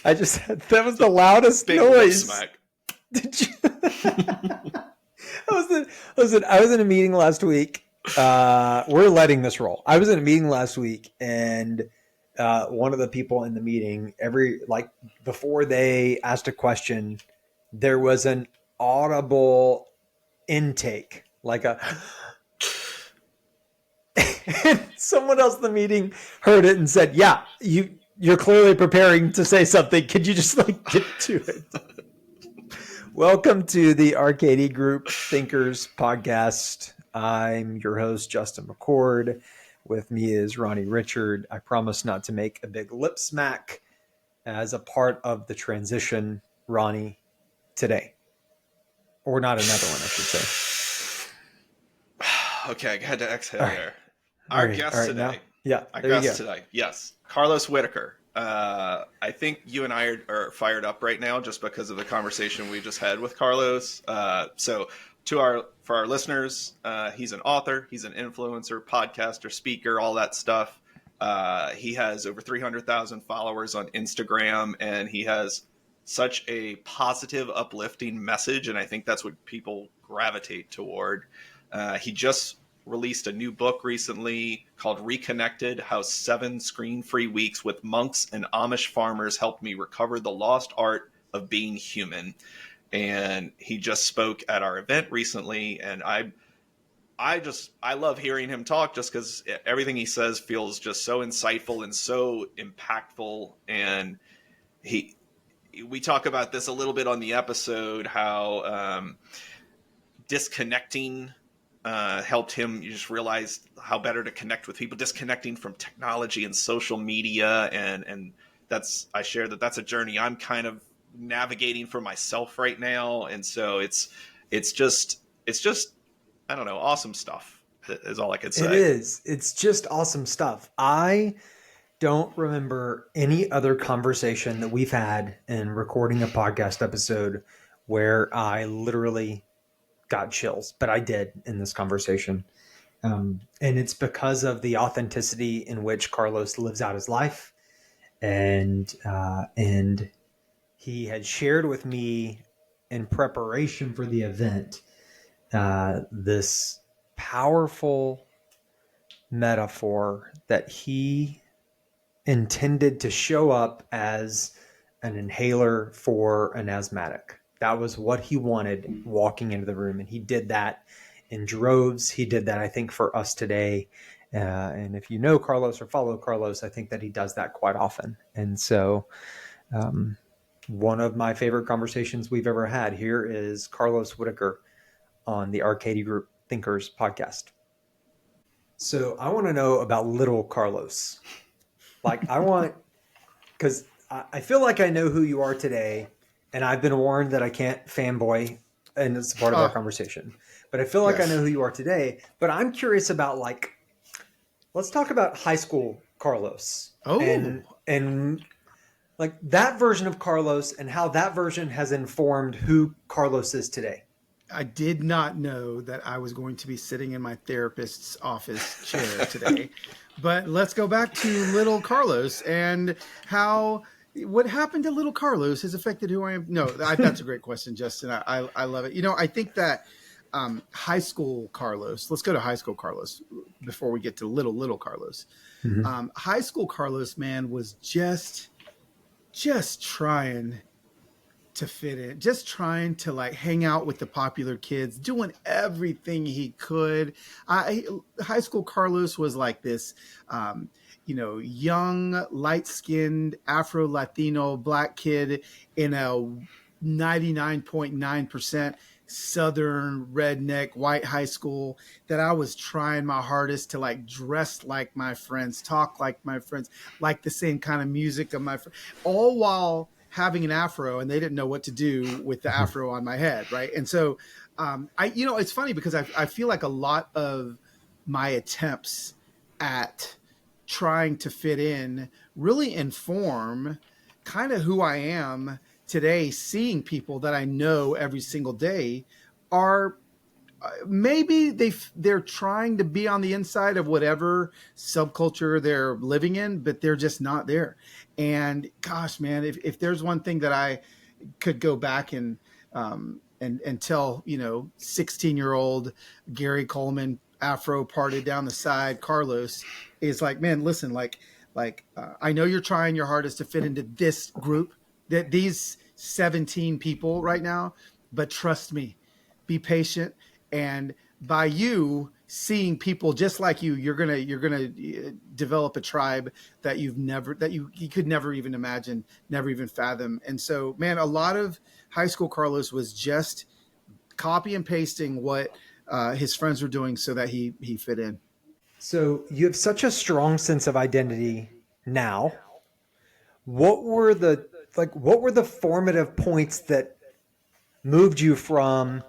That was the loudest Big noise. Smack. Did you? I was in a meeting last week. We're letting this roll. I was in a meeting last week, and one of the people in the meeting, before they asked a question, there was an audible intake, like a. And someone else in the meeting heard it and said, "Yeah, you're clearly preparing to say something. Could you just get to it?" Welcome to the RKD Group Thinkers Podcast. I'm your host, Justin McCord. With me is Ronnie Richard. I promise not to make a big lip smack as a part of the transition, Ronnie, today. Or not another one, I should say. Okay, I had to exhale there. Our guest today. Our guest today. Yes. Carlos Whittaker. I think you and I are fired up right now just because of the conversation we just had with Carlos. So for our listeners, he's an author, he's an influencer, podcaster, speaker, all that stuff. He has over 300,000 followers on Instagram, and he has such a positive, uplifting message, and I think that's what people gravitate toward. He just released a new book recently called Reconnected: How 7 Screen-Free Weeks with Monks and Amish Farmers Helped Me Recover the Lost Art of Being Human. And he just spoke at our event recently, and I love hearing him talk just because everything he says feels just so insightful and so impactful. And we talk about this a little bit on the episode, how disconnecting helped him. You just realize how better to connect with people, disconnecting from technology and social media. And I share that's a journey I'm kind of navigating for myself right now. And so it's just, I don't know, awesome stuff is all I could say. It is. It's just awesome stuff. I don't remember any other conversation that we've had in recording a podcast episode where I literally got chills, but I did in this conversation. And it's because of the authenticity in which Carlos lives out his life. And he had shared with me in preparation for the event, this powerful metaphor that he intended to show up as an inhaler for an asthmatic. That was what he wanted walking into the room. And he did that in droves. He did that, I think, for us today. And if you know Carlos or follow Carlos, I think that he does that quite often. And so one of my favorite conversations we've ever had here is Carlos Whittaker on the RKD Group Thinkers Podcast. So I want to know about little Carlos. Because I feel like I know who you are today. And I've been warned that I can't fanboy, and it's part of our conversation. But I feel like I know who you are today. But I'm curious about, let's talk about high school Carlos. Oh. And that version of Carlos and how that version has informed who Carlos is today. I did not know that I was going to be sitting in my therapist's office chair today. But let's go back to little Carlos and how... what happened to little Carlos has affected who I am. No, that's a great question, Justin. I love it. I think that high school Carlos, let's go to high school Carlos before we get to little Carlos. Mm-hmm. High school Carlos, man, was just trying to fit in, just trying to hang out with the popular kids, doing everything he could. High school Carlos was like this, young, light-skinned, Afro-Latino black kid in a 99.9% Southern redneck white high school that I was trying my hardest to dress like my friends, talk like my friends, like the same kind of music of my friends, all while having an afro, and they didn't know what to do with the afro on my head. Right. And so it's funny because I feel like a lot of my attempts at trying to fit in really inform kind of who I am today, seeing people that I know every single day are maybe they're trying to be on the inside of whatever subculture they're living in, but they're just not there. And gosh, man, if there's one thing that I could go back and tell, 16-year-old Gary Coleman, afro parted down the side Carlos, is like, man, listen, I know you're trying your hardest to fit into this group, that these 17 people right now, but trust me, be patient. And by you seeing people just like you, you're gonna develop a tribe that you could never even imagine, never even fathom. And so, man, a lot of high school Carlos was just copy and pasting what his friends were doing so that he fit in. So you have such a strong sense of identity now. What were the formative points that moved you from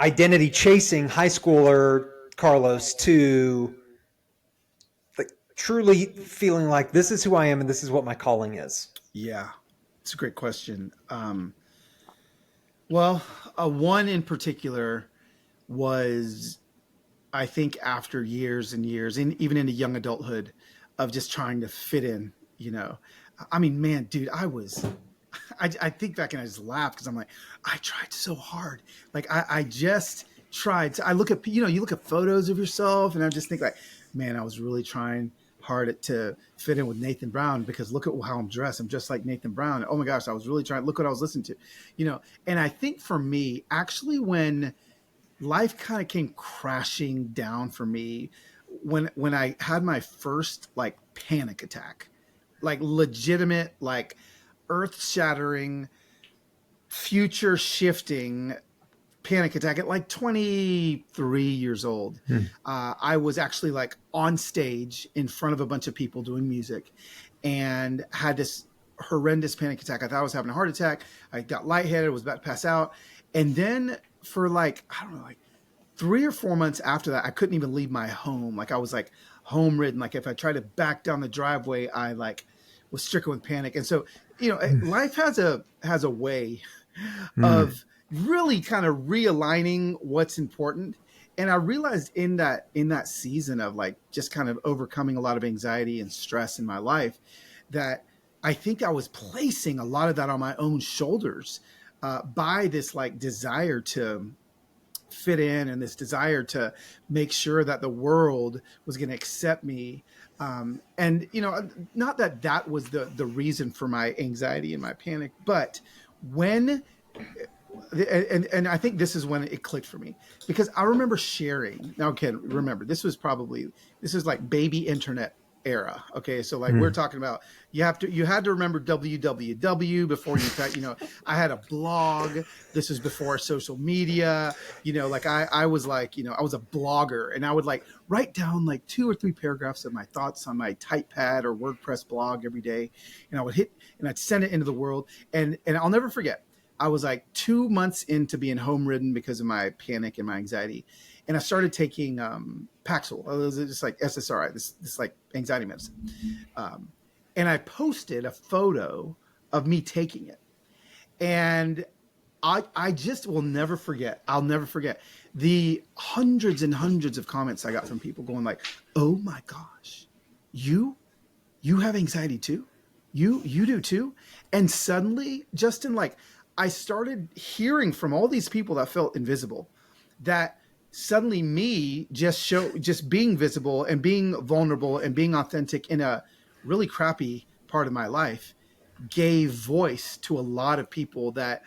identity chasing high schooler Carlos to like truly feeling like this is who I am and this is what my calling is? Yeah, it's a great question. Well, one in particular was, I think, after years and years, and even into young adulthood, of just trying to fit in. I mean, man, dude, I think back and I just laugh because I'm like, I tried so hard. Like I just tried. I look at, you look at photos of yourself, and I just think like, man, I was really trying hard to fit in with Nathan Brown, because look at how I'm dressed. I'm just like Nathan Brown. Oh my gosh, I was really trying. Look what I was listening to. And I think for me, actually, when life kind of came crashing down for me, when I had my first like panic attack, like legitimate, like earth shattering, future shifting panic attack at like 23 years old. I was actually like on stage in front of a bunch of people doing music, and had this horrendous panic attack. I thought I was having a heart attack. I got lightheaded, was about to pass out. And then for like, I don't know, like 3 or 4 months after that, I couldn't even leave my home. Like I was like home ridden. Like if I tried to back down the driveway, I like was stricken with panic. And so, life has a way of really kind of realigning what's important. And I realized in that season of like just kind of overcoming a lot of anxiety and stress in my life, that I think I was placing a lot of that on my own shoulders, by this like desire to fit in, and this desire to make sure that the world was going to accept me. And not that was the reason for my anxiety and my panic, but when and I think this is when it clicked for me, because I remember sharing. Now, again, remember, this is like baby internet era. Okay, so like we're talking about, you had to remember www before I had a blog. This was before social media. Like I was like, I was a blogger, and I would like write down like 2 or 3 paragraphs of my thoughts on my TypePad or WordPress blog every day, and I'd send it into the world, and I'll never forget. I was like 2 months into being home ridden because of my panic and my anxiety. And I started taking Paxil. It was just like SSRI, this like anxiety medicine. And I posted a photo of me taking it. And I just will never forget. I'll never forget the hundreds and hundreds of comments I got from people going like, oh my gosh, you have anxiety too? You do too? And suddenly, Justin, like, I started hearing from all these people that felt invisible, that suddenly me just being visible and being vulnerable and being authentic in a really crappy part of my life gave voice to a lot of people that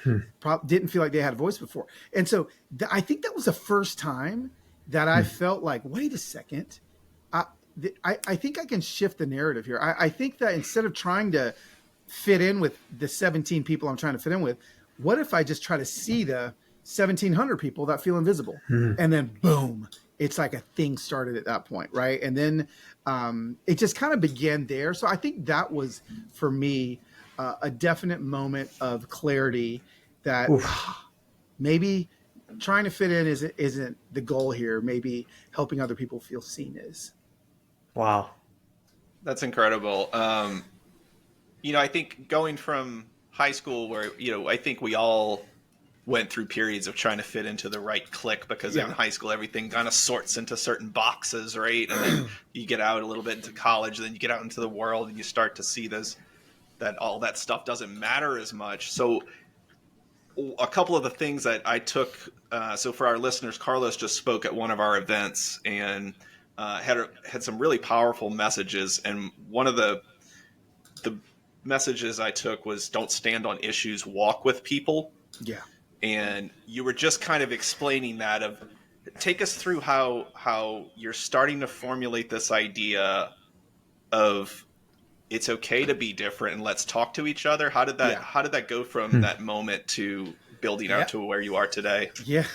didn't feel like they had a voice before. And so I think that was the first time that I felt like, wait a second, I think I can shift the narrative here. I think that instead of trying to fit in with the 17 people I'm trying to fit in with, what if I just try to see the 1,700 people that feel invisible? And then boom, it's like a thing started at that point, right? And then it just kind of began there. So I think that was, for me, a definite moment of clarity that maybe trying to fit in isn't the goal here. Maybe helping other people feel seen is. Wow. That's incredible. I think going from high school where, I think we all went through periods of trying to fit into the right clique, because in high school everything kind of sorts into certain boxes, right? And then you get out a little bit into college, then you get out into the world and you start to see that all that stuff doesn't matter as much. So a couple of the things that I took, so for our listeners, Carlos just spoke at one of our events and had some really powerful messages. And one of the messages I took was, don't stand on issues, walk with people. Yeah. And you were just kind of explaining that. Of take us through how you're starting to formulate this idea of it's okay to be different and let's talk to each other. How did that go from that moment to building out to where you are today? Yeah.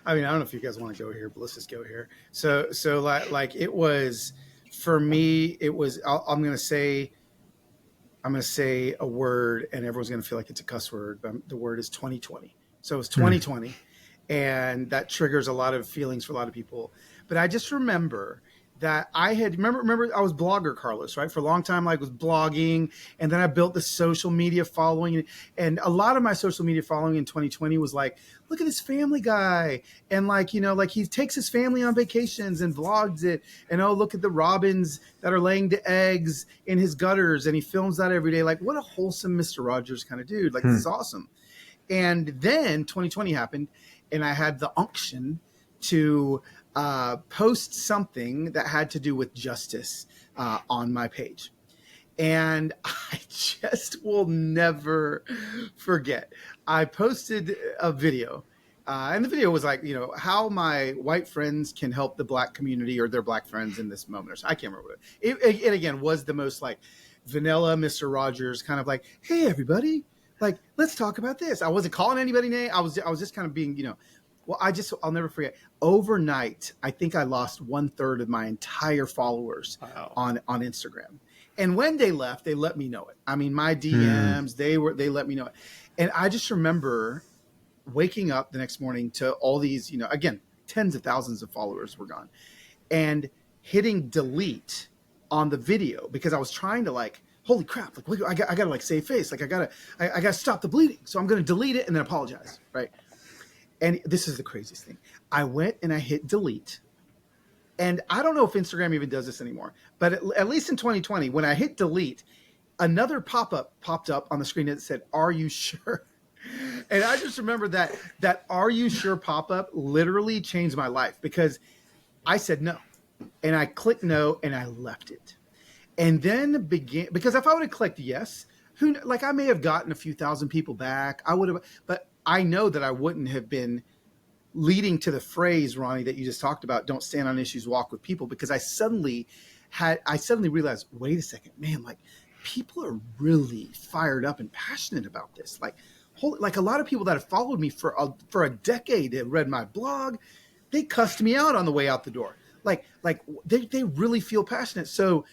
I mean, I don't know if you guys want to go here, but let's just go here. So like it was, for me, it was, I'm going to say a word and everyone's going to feel like it's a cuss word, but the word is 2020. So it's 2020 and that triggers a lot of feelings for a lot of people. But I just remember that I had, remember I was blogger, Carlos, right? For a long time, I was blogging, and then I built this social media following, and a lot of my social media following in 2020 was like, look at this family guy. And like, you know, like he takes his family on vacations and vlogs it. And oh, look at the robins that are laying the eggs in his gutters. And he films that every day. Like, what a wholesome Mr. Rogers kind of dude. Like, this is awesome. And then 2020 happened, and I had the unction to post something that had to do with justice on my page. And I just will never forget. I posted a video, and the video was like, you know, how my white friends can help the black community or their black friends in this moment. I can't remember what it again was the most like vanilla Mr. Rogers kind of like, hey, everybody, like, let's talk about this. I wasn't calling anybody name. I was just kind of being, you know, well, I'll never forget. Overnight, I think I lost 1/3 of my entire followers on Instagram. And when they left, they let me know it. I mean, my DMs, they let me know it. And I just remember waking up the next morning to all these, you know, again, tens of thousands of followers were gone, and hitting delete on the video because I was trying to like, holy crap, like I gotta like save face. Like I gotta stop the bleeding. So I'm going to delete it and then apologize. Right. And this is the craziest thing. I went and I hit delete. And I don't know if Instagram even does this anymore, but at least in 2020, when I hit delete, another pop-up popped up on the screen that said, "Are you sure?" And I just remember that "Are you sure?" pop-up literally changed my life, because I said no. And I clicked no and I left it. And then because if I would have clicked yes, I may have gotten a few thousand people back. I would have, but I know that I wouldn't have been leading to the phrase, Ronnie, that you just talked about, don't stand on issues, walk with people, because I suddenly realized, wait a second, man, like people are really fired up and passionate about this. Like a lot of people that have followed me for a decade, have read my blog, they cussed me out on the way out the door. Like they really feel passionate. So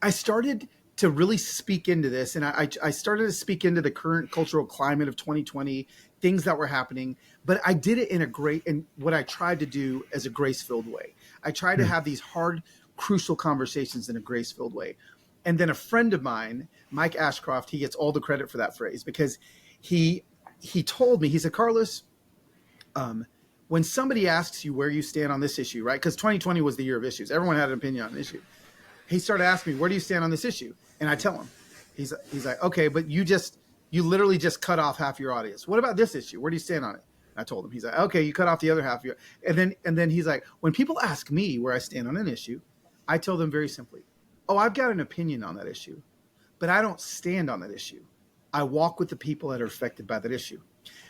I started to really speak into this. And I started to speak into the current cultural climate of 2020, things that were happening, but I did it in what I tried to do as a grace-filled way. I tried to have these hard, crucial conversations in a grace-filled way. And then a friend of mine, Mike Ashcroft, he gets all the credit for that phrase, because he told me, he said, Carlos, when somebody asks you where you stand on this issue, right? Because 2020 was the year of issues. Everyone had an opinion on an issue. He started asking me, where do you stand on this issue? And I tell him, he's like, okay, but you literally just cut off half your audience. What about this issue? Where do you stand on it? And I told him, he's like, okay, you cut off the other half of your, and then he's like, when people ask me where I stand on an issue, I tell them very simply, oh, I've got an opinion on that issue, but I don't stand on that issue. I walk with the people that are affected by that issue.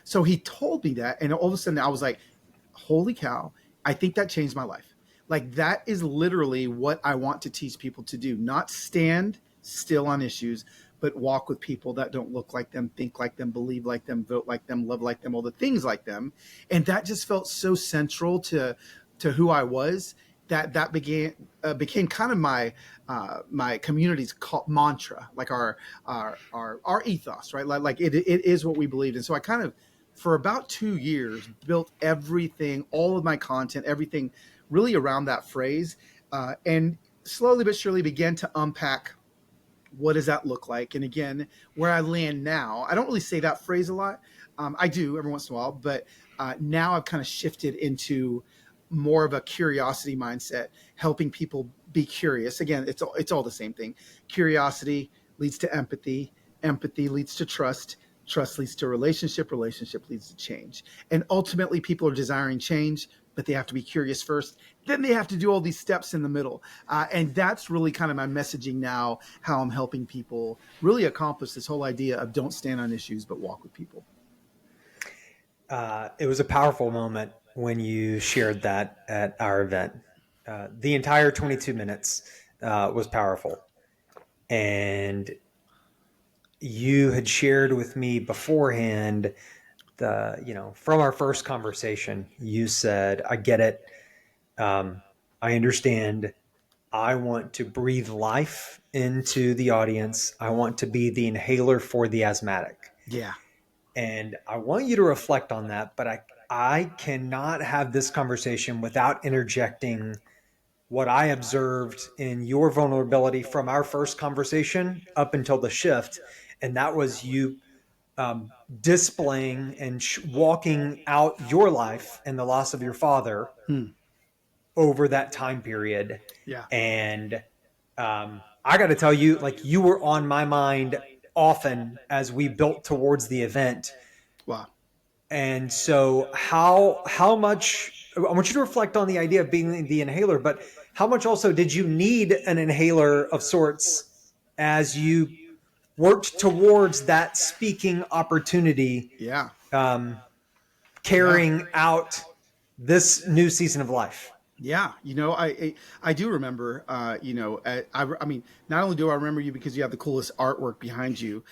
So he told me that, and all of a sudden I was like, holy cow, I think that changed my life. Like that is literally what I want to teach people to do, not stand still on issues, but walk with people that don't look like them, think like them, believe like them, vote like them, love like them, all the things like them. And that just felt so central to who I was, that became kind of my community's mantra, like our ethos, right? Like it is what we believed in. So I kind of, for about 2 years, built everything, all of my content, everything really around that phrase, and slowly but surely began to unpack What does that look like? And again, where I land now, I don't really say that phrase a lot. I do every once in a while, but now I've kind of shifted into more of a curiosity mindset, helping people be curious. Again, it's all the same thing. Curiosity leads to empathy. Empathy leads to trust. Trust leads to relationship. Relationship leads to change. And ultimately, people are desiring change, but they have to be curious first. Then they have to do all these steps in the middle. And that's really kind of my messaging now, how I'm helping people really accomplish this whole idea of don't stand on issues, but walk with people. It was a powerful moment when you shared that at our event. The entire 22 minutes was powerful. And you had shared with me beforehand from our first conversation, you said, I get it. I understand. I want to breathe life into the audience. I want to be the inhaler for the asthmatic. Yeah. And I want you to reflect on that, but I cannot have this conversation without interjecting what I observed in your vulnerability from our first conversation up until the shift. And that was you displaying and walking out your life and the loss of your father over that time period. Yeah. And I got to tell you, like, you were on my mind often as we built towards the event. Wow. And so how much, I want you to reflect on the idea of being the inhaler, but how much also did you need an inhaler of sorts as you worked towards that speaking opportunity, Yeah. carrying out this new season of life? Yeah, I do remember. I mean, not only do I remember you because you have the coolest artwork behind you.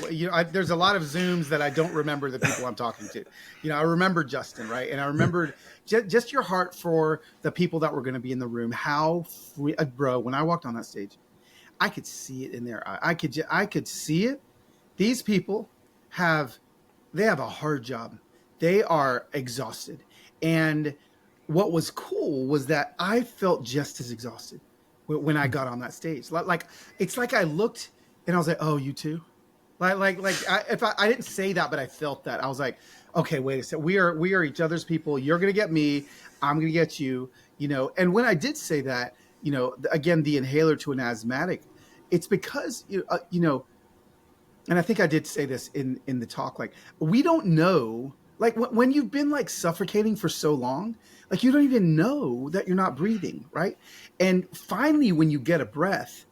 There's a lot of Zooms that I don't remember the people I'm talking to. I remember Justin, right? And I remembered just your heart for the people that were going to be in the room. How free, bro! When I walked on that stage, I could see it in their eye. I could see it. These people they have a hard job. They are exhausted, and what was cool was that I felt just as exhausted when I got on that stage. Like it's like I looked and I was like, "Oh, you too." I didn't say that, but I felt that. I was like, "Okay, wait a second. We are each other's people. You're gonna get me. I'm gonna get you." And when I did say that, again, the inhaler to an asthmatic, it's because and I think I did say this in the talk. Like, we don't know. Like when you've been like suffocating for so long, like you don't even know that you're not breathing, right? And finally, when you get a breath,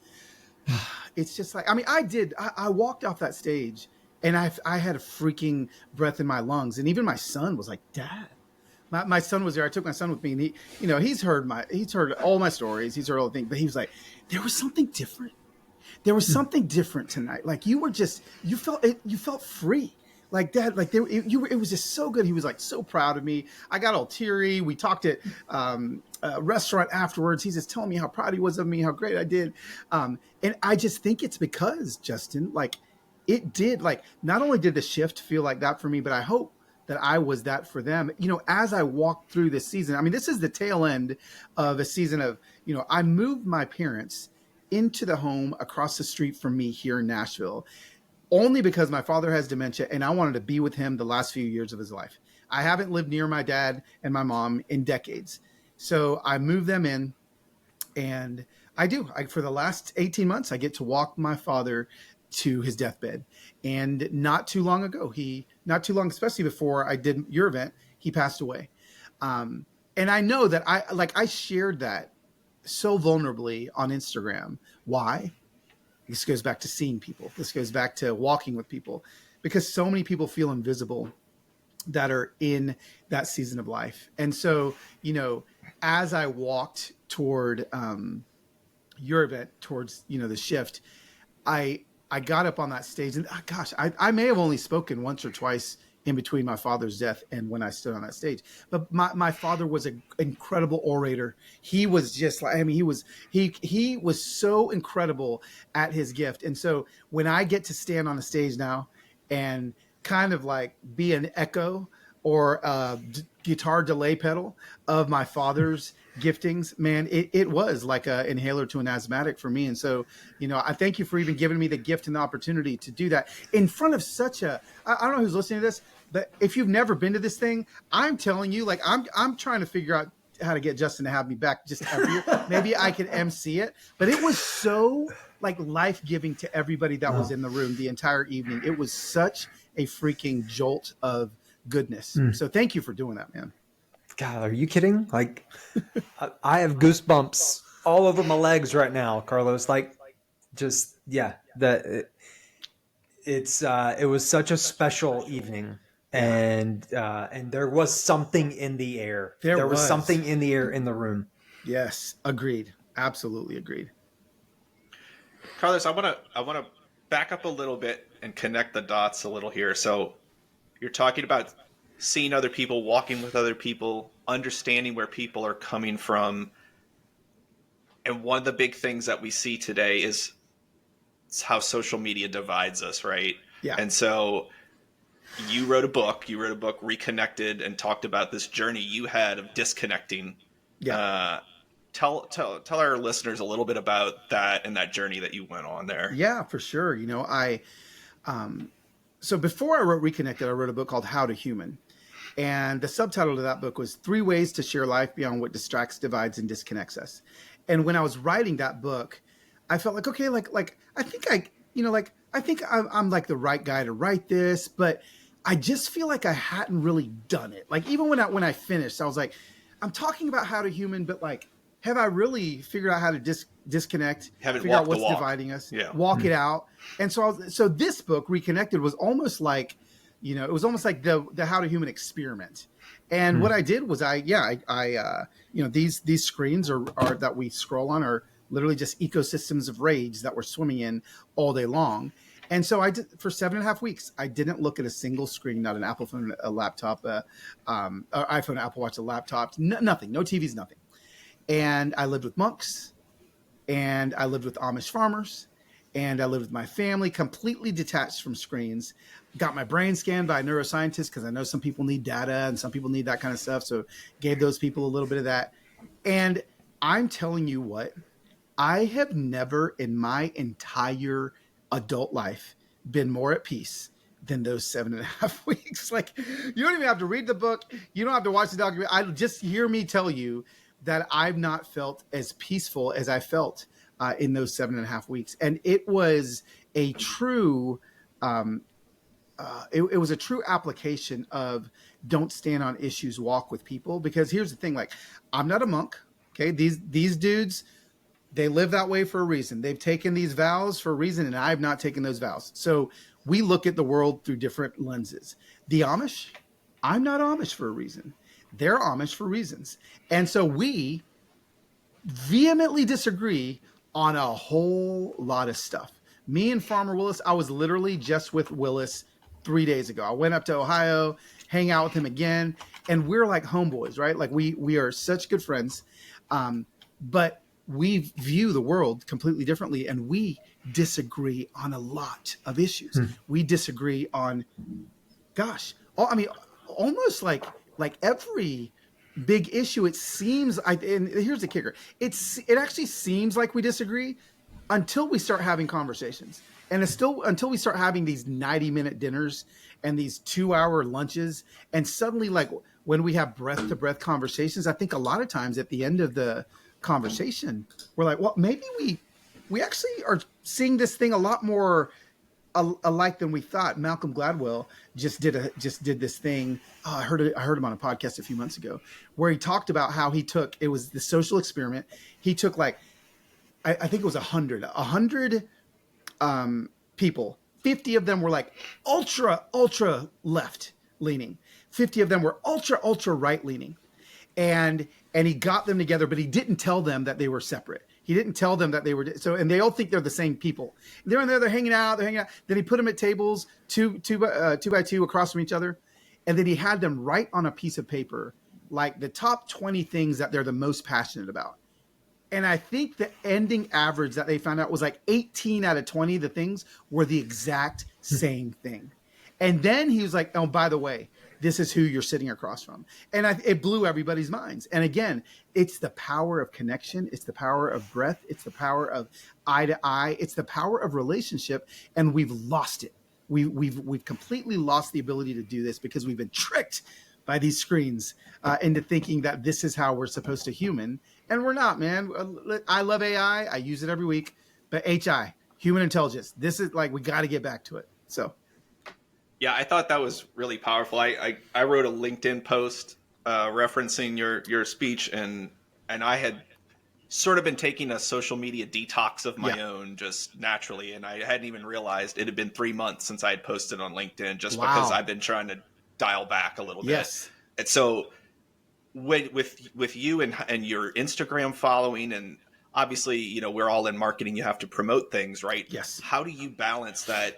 it's just like, I mean, I walked off that stage and I had a freaking breath in my lungs, and even my son was like, "Dad." My son was there. I took my son with me, and he's heard all my stories. He's heard all the things, but he was like, there was something different. There was something different tonight. Like you felt free. Like that, like it was just so good. He was like so proud of me. I got all teary. We talked at a restaurant afterwards. He's just telling me how proud he was of me, how great I did. And I just think it's because, Justin, like it did, like not only did the shift feel like that for me, but I hope that I was that for them. As I walked through this season, I mean, this is the tail end of a season of, I moved my parents into the home across the street from me here in Nashville, only because my father has dementia and I wanted to be with him the last few years of his life. I haven't lived near my dad and my mom in decades. So I moved them in, and for the last 18 months, I get to walk my father to his deathbed. And not too long ago, especially before I did your event, he passed away. And I know that I shared that so vulnerably on Instagram. Why? This goes back to seeing people. This goes back to walking with people, because so many people feel invisible that are in that season of life. And so, as I walked toward your event, towards, the shift, I got up on that stage, and I may have only spoken once or twice in between my father's death and when I stood on that stage. But my father was an incredible orator. He was just like, I mean, he was so incredible at his gift. And so when I get to stand on a stage now and kind of like be an echo or guitar delay pedal of my father's giftings, man, it was like an inhaler to an asthmatic for me. And so, I thank you for even giving me the gift and the opportunity to do that in front of such I don't know who's listening to this, but if you've never been to this thing, I'm telling you, like, I'm trying to figure out how to get Justin to have me back just every year. Maybe I can MC it, but it was so like life-giving to everybody that was in the room the entire evening. It was such a freaking jolt of goodness. So thank you for doing that, man. God, are you kidding? Like, I have goosebumps all over my legs right now, Carlos. Like, just yeah, it was such a special evening, and there was something in the air. There was something in the air in the room. Yes, agreed. Absolutely agreed. Carlos, I want to back up a little bit and connect the dots a little here. So you're talking about seeing other people, walking with other people, understanding where people are coming from. And one of the big things that we see today is how social media divides us, right? Yeah. And so you wrote a book, Reconnected, and talked about this journey you had of disconnecting. Yeah. Tell our listeners a little bit about that and that journey that you went on there. Yeah, for sure. So before I wrote Reconnected, I wrote a book called How to Human. And the subtitle of that book was 3 Ways to Share Life Beyond What Distracts, Divides, and Disconnects Us. And when I was writing that book, I felt like, okay, I think I'm like the right guy to write this, but I just feel like I hadn't really done it. Like, even when I finished, I was like, I'm talking about How to Human, but like, have I really figured out how to disconnect, figure out what's dividing us, walk it out? And so this book, Reconnected, was almost like, it was almost like the How to Human experiment. And what I did was these screens are that we scroll on are literally just ecosystems of rage that we're swimming in all day long. And so I did for 7.5 weeks. I didn't look at a single screen, not an Apple phone, a laptop, iPhone, Apple Watch, a laptop, nothing, no TVs, nothing. And I lived with monks, and I lived with Amish farmers, and I lived with my family, completely detached from screens. Got my brain scanned by a neuroscientist because I know some people need data and some people need that kind of stuff. So gave those people a little bit of that. And I'm telling you what, I have never in my entire adult life been more at peace than those 7.5 weeks. Like, you don't even have to read the book. You don't have to watch the documentary. Just hear me tell you that I've not felt as peaceful as I felt in those 7.5 weeks. And it was a true, it was a true application of don't stand on issues, walk with people. Because here's the thing, like, I'm not a monk. Okay. These dudes, they live that way for a reason. They've taken these vows for a reason, and I've not taken those vows. So we look at the world through different lenses. The Amish, I'm not Amish for a reason. They're Amish for reasons. And so we vehemently disagree on a whole lot of stuff. Me and Farmer Willis, I was literally just with Willis 3 days ago. I went up to Ohio, hang out with him again, and we're like homeboys, right? Like we are such good friends. But we view the world completely differently, and we disagree on a lot of issues. We disagree on, almost like every big issue. It seems, and here's the kicker: it actually seems like we disagree until we start having conversations, and it's still until we start having these 90-minute dinners and these 2-hour lunches, and suddenly, like when we have breath-to-breath conversations, I think a lot of times at the end of the conversation, we're like, well, maybe we actually are seeing this thing a lot more alike than we thought. Malcolm Gladwell just did this thing. I heard him on a podcast a few months ago where he talked about how it was the social experiment. He took like, I think it was 100 people. 50 of them were like ultra left leaning. 50 of them were ultra right leaning. And he got them together, but he didn't tell them that they were separate. He didn't tell them that they were and they all think they're the same people. They're in there, they're hanging out. Then he put them at tables, two by two across from each other. And then he had them write on a piece of paper, like the top 20 things that they're the most passionate about. And I think the ending average that they found out was like 18 out of 20 of the things were the exact same thing. And then he was like, oh, by the way, this is who you're sitting across from. And it blew everybody's minds. And again, it's the power of connection. It's the power of breath. It's the power of eye to eye. It's the power of relationship. And we've lost it. We've completely lost the ability to do this because we've been tricked by these screens into thinking that this is how we're supposed to human. And we're not, man. I love AI. I use it every week. But HI, human intelligence, this is like, we got to get back to it. So. Yeah, I thought that was really powerful. I wrote a LinkedIn post referencing your speech, and I had sort of been taking a social media detox of my own just naturally, and I hadn't even realized it had been 3 months since I had posted on LinkedIn, just because I've been trying to dial back a little bit. And so with you and your Instagram following, and obviously, you know, we're all in marketing, you have to promote things, right? Yes. How do you balance that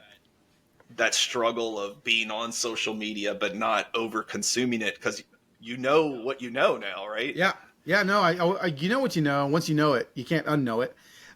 struggle of being on social media but not over consuming it, because you know what you know now, right? No, I you know what you know, and once you know it, you can't unknow it.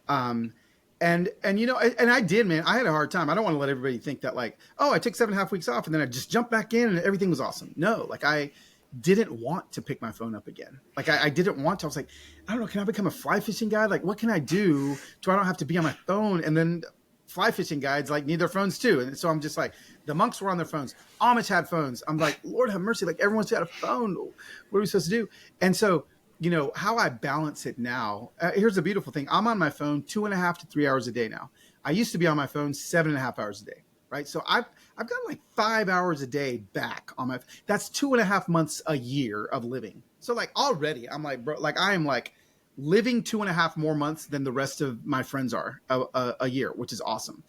And you know, and I did, man. I had a hard time. I don't want to let everybody think that like, oh, I took 7.5 weeks off and then I just jumped back in and everything was awesome. No, like I didn't want to pick my phone up again. Like I didn't want to. I was like, I don't know, can I become a fly fishing guide? Like, what can I do so I don't have to be on my phone? And then fly fishing guides like need their phones too. And so I'm just like, the monks were on their phones. Amish had phones. I'm like, Lord have mercy. Like everyone's got a phone. What are we supposed to do? And so, you know, how I balance it now, here's the beautiful thing. I'm on my phone 2.5 to 3 hours a day now. I used to be on my phone 7.5 hours a day, right? So I've got like 5 hours a day back on my, that's 2.5 months a year of living. So like already I'm like, bro, like I am like living 2.5 more months than the rest of my friends are a year, which is awesome.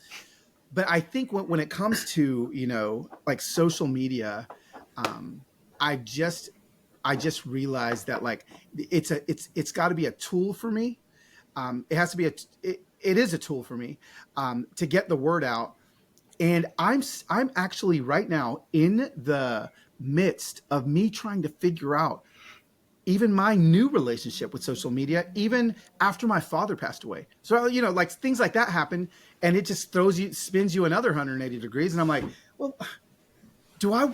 But I think when it comes to, you know, like social media, I just realized that like it's got to be a tool for me. It has to be it is a tool for me to get the word out. And I'm actually right now in the midst of me trying to figure out even my new relationship with social media, even after my father passed away. So, you know, like things like that happen and it just spins you another 180 degrees. And I'm like, well, do I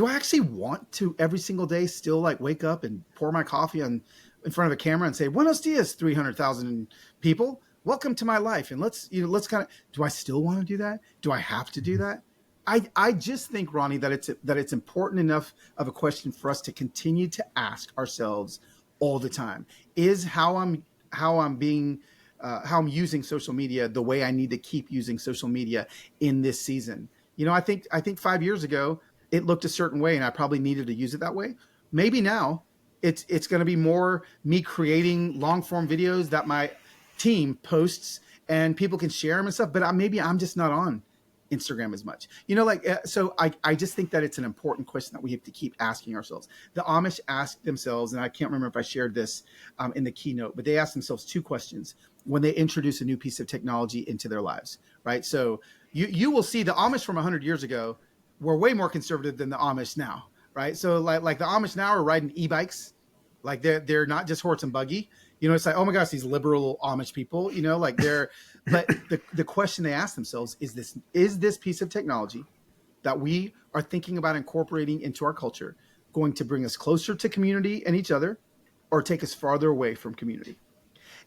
actually want to every single day still like wake up and pour my coffee in front of a camera and say, Buenos dias, 300,000 people, welcome to my life. And let's kind of, do I still want to do that? Do I have to do that? I just think, Ronnie, that it's important enough of a question for us to continue to ask ourselves all the time. Is how I'm using social media the way I need to keep using social media in this season? You know, I think 5 years ago it looked a certain way and I probably needed to use it that way. Maybe now it's going to be more me creating long form videos that my team posts and people can share them and stuff. But maybe I'm just not on Instagram as much, you know, like, so I just think that it's an important question that we have to keep asking ourselves. The Amish asked themselves, and I can't remember if I shared this in the keynote, but they asked themselves 2 questions when they introduce a new piece of technology into their lives, right? So you will see the Amish from 100 years ago were way more conservative than the Amish now, right? So like the Amish now are riding e-bikes, like they're not just horse and buggy. You know, it's like, oh my gosh, these liberal Amish people, you know, like but the question they ask themselves is this piece of technology that we are thinking about incorporating into our culture going to bring us closer to community and each other or take us farther away from community?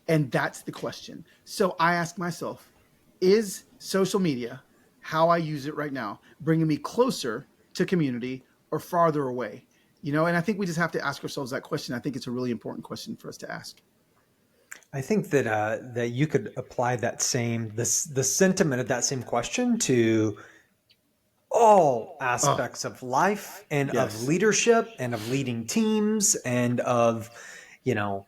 And that's the question. So I ask myself, is social media, how I use it right now, bringing me closer to community or farther away? You know, and I think we just have to ask ourselves that question. I think it's a really important question for us to ask. I think that you could apply that the sentiment of that same question to all aspects of life and of leadership and of leading teams and of, you know,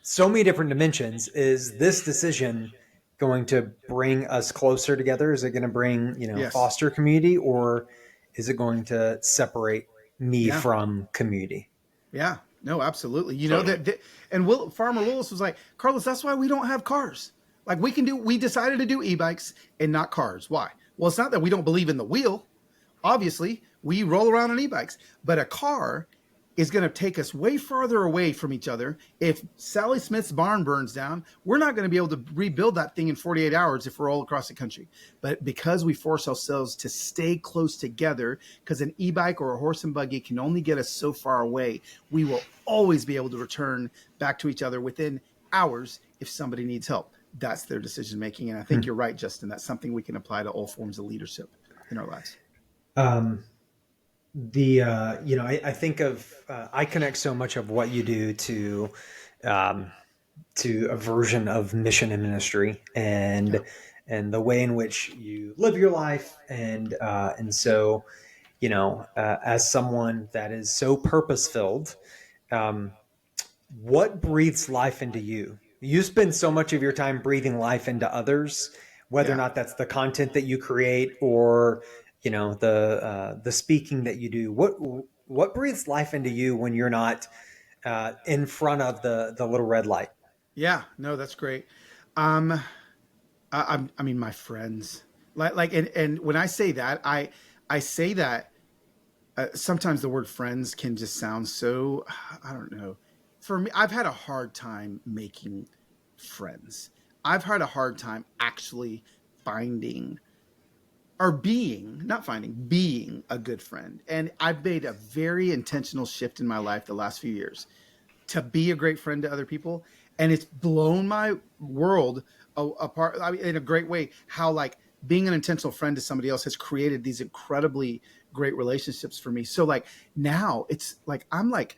so many different dimensions. Is this decision going to bring us closer together? Is it going to bring, you know, foster community, or is it going to separate me from community? Yeah. No, absolutely. You know, and Farmer Willis was like, Carlos, that's why we don't have cars. Like we decided to do e-bikes and not cars. Why? Well, it's not that we don't believe in the wheel. Obviously, we roll around on e-bikes, but a car is going to take us way farther away from each other. If Sally Smith's barn burns down, we're not going to be able to rebuild that thing in 48 hours if we're all across the country. But because we force ourselves to stay close together, because an e-bike or a horse and buggy can only get us so far away, we will always be able to return back to each other within hours if somebody needs help. That's their decision making. And I think you're right, Justin. That's something we can apply to all forms of leadership in our lives. I think of I connect so much of what you do to a version of mission and ministry, and the way in which you live your life, and so as someone that is so purpose filled, what breathes life into you? You spend so much of your time breathing life into others, whether or not that's the content that you create or the speaking that you do. What breathes life into you when you're not in front of the little red light? Yeah, no, that's great. I mean, my friends, and when I say that, I say that sometimes the word friends can just sound so, I don't know. For me, I've had a hard time making friends. I've had a hard time actually finding or being a good friend. And I've made a very intentional shift in my life the last few years to be a great friend to other people. And it's blown my world apart, I mean, in a great way, how like being an intentional friend to somebody else has created these incredibly great relationships for me. So like now it's like, I'm like,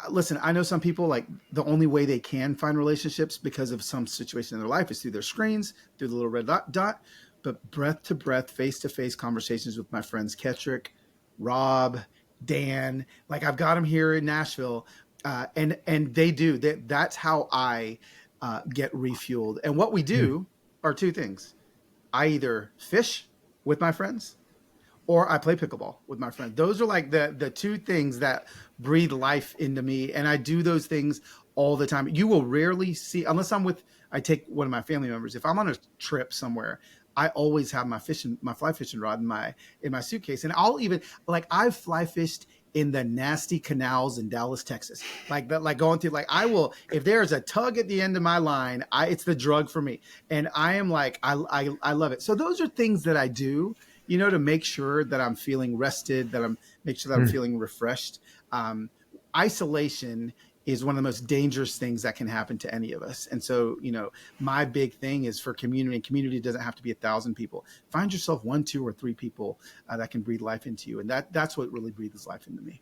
listen, I know some people like the only way they can find relationships because of some situation in their life is through their screens, through the little red dot. But breath to breath, face to face conversations with my friends Kettrick, Rob, Dan, like I've got them here in Nashville, and they do that. That's how I get refueled. And what we do are two things: I either fish with my friends, or I play pickleball with my friend. Those are like the two things that breathe life into me. And I do those things all the time. You will rarely see, unless I take one of my family members. If I'm on a trip somewhere, I always have my fly fishing rod in my suitcase. And I'll even, like, I've fly fished in the nasty canals in Dallas, Texas. Like that, like going through, like I will, if there's a tug at the end of my line, it's the drug for me. And I am like, I love it. So those are things that I do, to make sure that I'm feeling rested, make sure that I'm feeling refreshed. Isolation is one of the most dangerous things that can happen to any of us. And so, my big thing is for community, and community doesn't have to be 1,000 people. Find yourself 1, 2, or 3 people that can breathe life into you. And that's what really breathes life into me.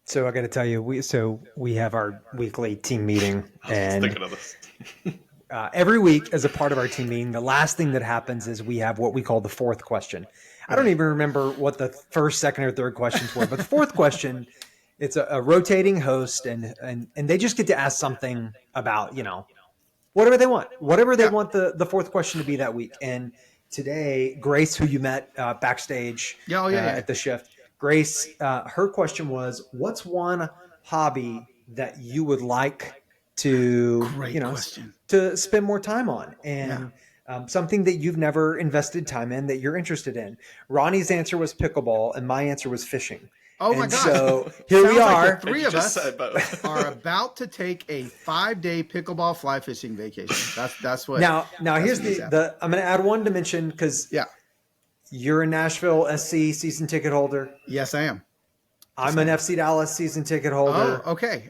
So I got to tell you, we have our weekly team meeting, and thinking of this. Every week as a part of our team meeting, the last thing that happens is we have what we call the fourth question. I don't even remember what the first, second, or third questions were, but the fourth question, it's a rotating host, and they just get to ask something about, whatever they want, want the fourth question to be that week. And today, Grace, who you met backstage at the shift, Grace, her question was, what's one hobby that you would like to, to spend more time on? And something that you've never invested time in that you're interested in. Ronnie's answer was pickleball, and my answer was fishing. Oh my God. So here we are. Like the three of us are about to take a 5-day pickleball fly fishing vacation. That's what. Now here's the I'm going to add one dimension, because you're a Nashville SC season ticket holder. Yes, I am. I'm an FC Dallas season ticket holder. Oh, okay.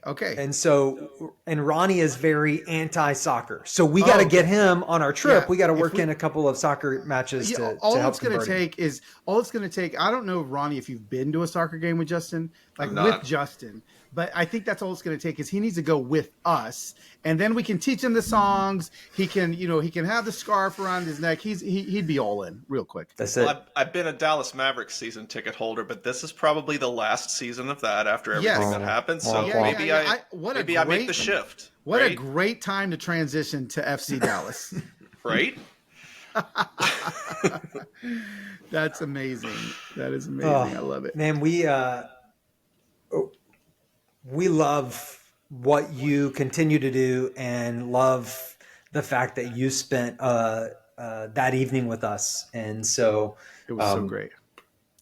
And Ronnie is very anti-soccer. So we got to get him on our trip. Yeah. We got to work in a couple of soccer matches to help all it's going to take. I don't know, Ronnie, if you've been to a soccer game with Justin, with Justin, but I think that's all it's going to take is he needs to go with us, and then we can teach him the songs. He can, he can have the scarf around his neck. He'd be all in real quick. That's it. I've been a Dallas Mavericks season ticket holder, but this is probably the last season of that after everything that happened. So maybe I make the shift. What a great time to transition to FC Dallas. Right? That's amazing. That is amazing. I love it. Man, we love what you continue to do, and love the fact that you spent that evening with us. And so it was so great.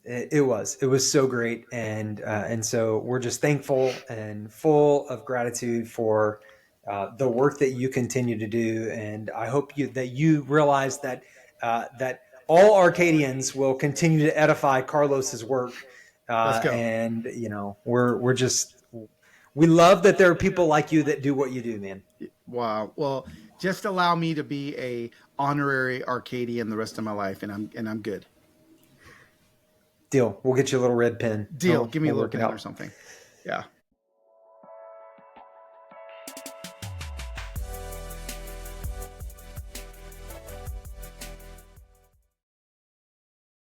It was. It was so great, and so we're just thankful and full of gratitude for the work that you continue to do. And I hope that you realize that that all Arcadians will continue to edify Carlos's work. Let's go. And we're just we love that there are people like you that do what you do, man. Wow. Well, just allow me to be a honorary Arcadian the rest of my life, and I'm good. Deal. We'll get you a little red pen. Deal. Give me a We'll little work it pen out. or something. Yeah.